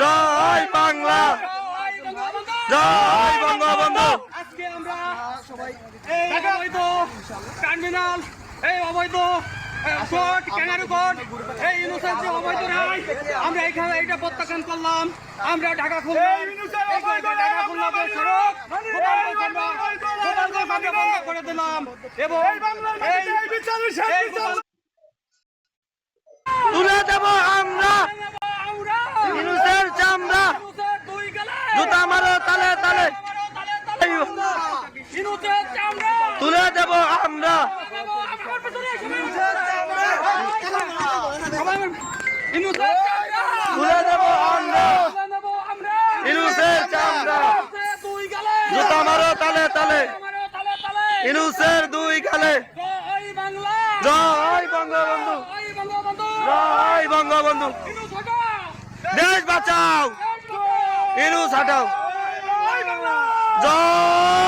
জয় বাংলা, জয় বঙ্গবন্ধু। আজকে আমরা সবাই এই অবৈধ টার্মিনাল, এই অবৈধ কোর্ট, ক্যানারি কোর্ট, এই ইউনুসের যে অবৈধ রায়, আমরা এখানে এইটা প্রত্যাখ্যান করলাম। আমরা ঢাকা খুললাম, ঢাকা খুললামের সড়ক বন্ধ করে দিলাম এবং তুলে দেব আমরা ইউনুসের চামড়া, জুতা মারো তালে তালে, তুলে দেব আমরা তুলে দেব আমরা ইউনুসের চামড়া, জুতা মারো তালে তালে, ইউনুসের দুই গালে। জয় বঙ্গবন্ধু, জয় বঙ্গবন্ধু। দেশ বাঁচাও, ইউনুস হটাও। জয়